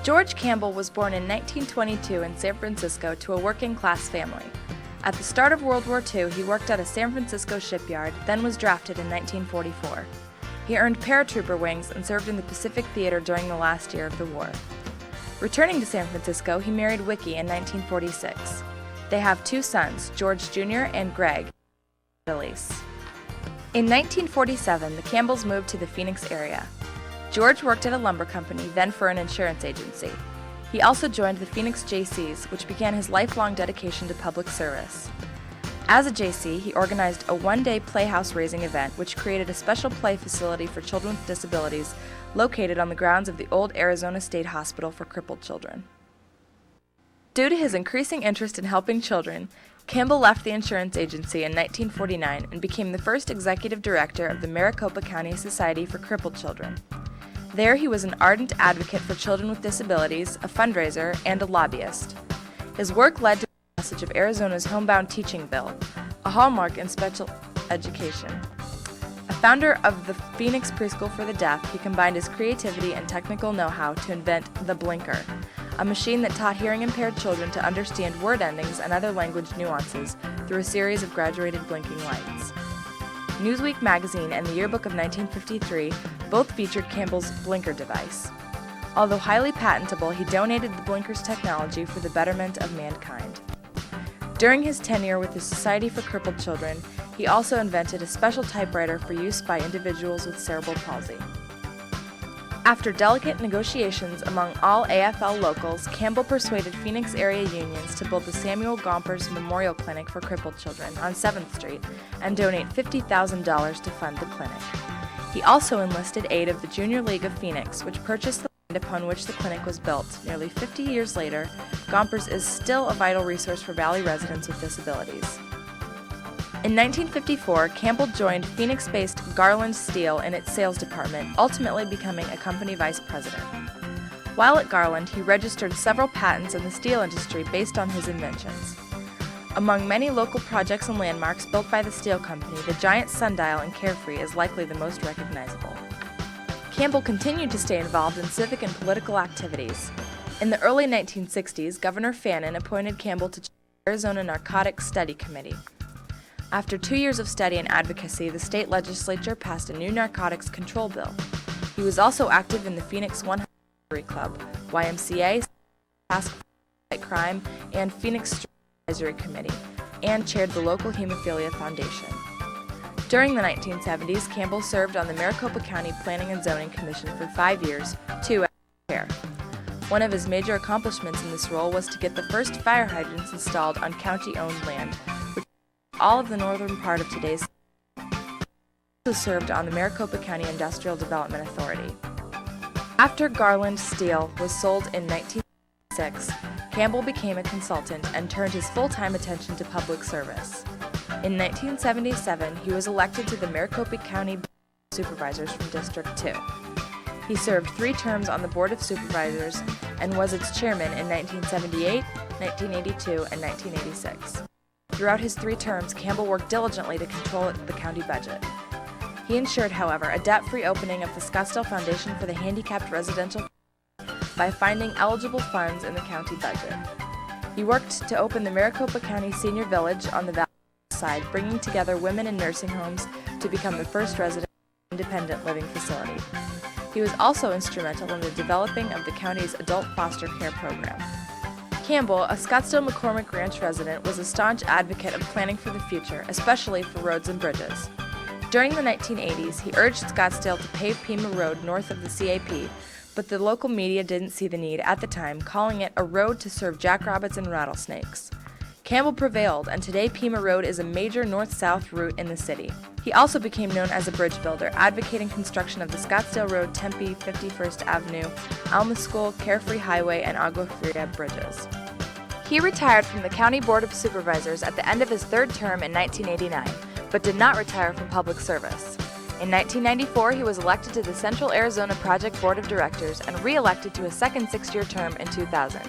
George Campbell was born in 1922 in San Francisco to a working-class family. At the start of World War II, he worked at a San Francisco shipyard, then was drafted in 1944. He earned paratrooper wings and served in the Pacific Theater during the last year of the war. Returning to San Francisco, he married Wickie in 1946. They have two sons, George Jr. and Greg. In 1947, the Campbells moved to the Phoenix area. George worked at a lumber company, then for an insurance agency. He also joined the Phoenix JCs, which began his lifelong dedication to public service. As a JC, he organized a one-day playhouse raising event, which created a special play facility for children with disabilities located on the grounds of the old Arizona State Hospital for crippled children. Due to his increasing interest in helping children, Campbell left the insurance agency in 1949 and became the first executive director of the Maricopa County Society for Crippled Children. There he was an ardent advocate for children with disabilities, a fundraiser, and a lobbyist. His work led to the passage of Arizona's homebound teaching bill, a hallmark in special education. A founder of the Phoenix Preschool for the Deaf, he combined his creativity and technical know-how to invent the blinker, a machine that taught hearing-impaired children to understand word endings and other language nuances through a series of graduated blinking lights. Newsweek magazine and the Yearbook of 1953 both featured Campbell's blinker device. Although highly patentable, he donated the blinker's technology for the betterment of mankind. During his tenure with the Society for Crippled Children, he also invented a special typewriter for use by individuals with cerebral palsy. After delicate negotiations among all AFL locals, Campbell persuaded Phoenix area unions to build the Samuel Gompers Memorial Clinic for Crippled Children on 7th Street and donate $50,000 to fund the clinic. He also enlisted aid of the Junior League of Phoenix, which purchased the land upon which the clinic was built. Nearly 50 years later, Gompers is still a vital resource for Valley residents with disabilities. In 1954, Campbell joined Phoenix-based Garland Steel in its sales department, ultimately becoming a company vice president. While at Garland, he registered several patents in the steel industry based on his inventions. Among many local projects and landmarks built by the steel company, the giant sundial in Carefree is likely the most recognizable. Campbell continued to stay involved in civic and political activities. In the early 1960s, Governor Fannin appointed Campbell to chair the Arizona Narcotics Study Committee. After 2 years of study and advocacy, the state legislature passed a new narcotics control bill. He was also active in the Phoenix 100 Club, YMCA, Task Force Fight Crime, and Phoenix Street Advisory Committee, and chaired the local Hemophilia Foundation. During the 1970s, Campbell served on the Maricopa County Planning and Zoning Commission for 5 years, 2 as chair. One of his major accomplishments in this role was to get the first fire hydrants installed on county-owned land, all of the northern part of today's state. He also served on the Maricopa County Industrial Development Authority. After Garland Steel was sold in 1966, Campbell became a consultant and turned his full-time attention to public service. In 1977, he was elected to the Maricopa County Board of Supervisors from District 2. He served 3 terms on the Board of Supervisors and was its chairman in 1978, 1982, and 1986. Throughout his 3 terms, Campbell worked diligently to control the county budget. He ensured, however, a debt-free opening of the Scottsdale Foundation for the Handicapped Residential by finding eligible funds in the county budget. He worked to open the Maricopa County Senior Village on the Valley side, bringing together women in nursing homes to become the first resident independent living facility. He was also instrumental in the developing of the county's adult foster care program. Campbell, a Scottsdale McCormick Ranch resident, was a staunch advocate of planning for the future, especially for roads and bridges. During the 1980s, he urged Scottsdale to pave Pima Road north of the CAP, but the local media didn't see the need at the time, calling it a road to serve jackrabbits and rattlesnakes. Campbell prevailed, and today Pima Road is a major north-south route in the city. He also became known as a bridge builder, advocating construction of the Scottsdale Road, Tempe, 51st Avenue, Alma School, Carefree Highway, and Agua Fria bridges. He retired from the County Board of Supervisors at the end of his 3rd term in 1989, but did not retire from public service. In 1994, he was elected to the Central Arizona Project Board of Directors and re-elected to a second 6-year term in 2000.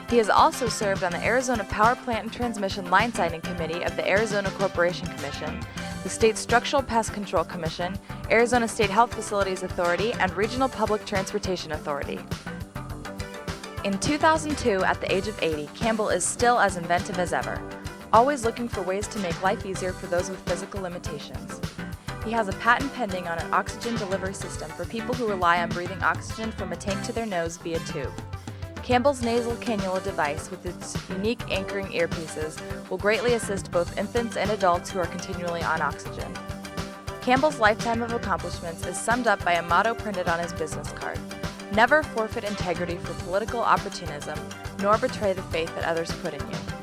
He has also served on the Arizona Power Plant and Transmission Line Siting Committee of the Arizona Corporation Commission, the State Structural Pest Control Commission, Arizona State Health Facilities Authority, and Regional Public Transportation Authority. In 2002, at the age of 80, Campbell is still as inventive as ever, always looking for ways to make life easier for those with physical limitations. He has a patent pending on an oxygen delivery system for people who rely on breathing oxygen from a tank to their nose via tube. Campbell's nasal cannula device, with its unique anchoring earpieces, will greatly assist both infants and adults who are continually on oxygen. Campbell's lifetime of accomplishments is summed up by a motto printed on his business card: "Never forfeit integrity for political opportunism, nor betray the faith that others put in you."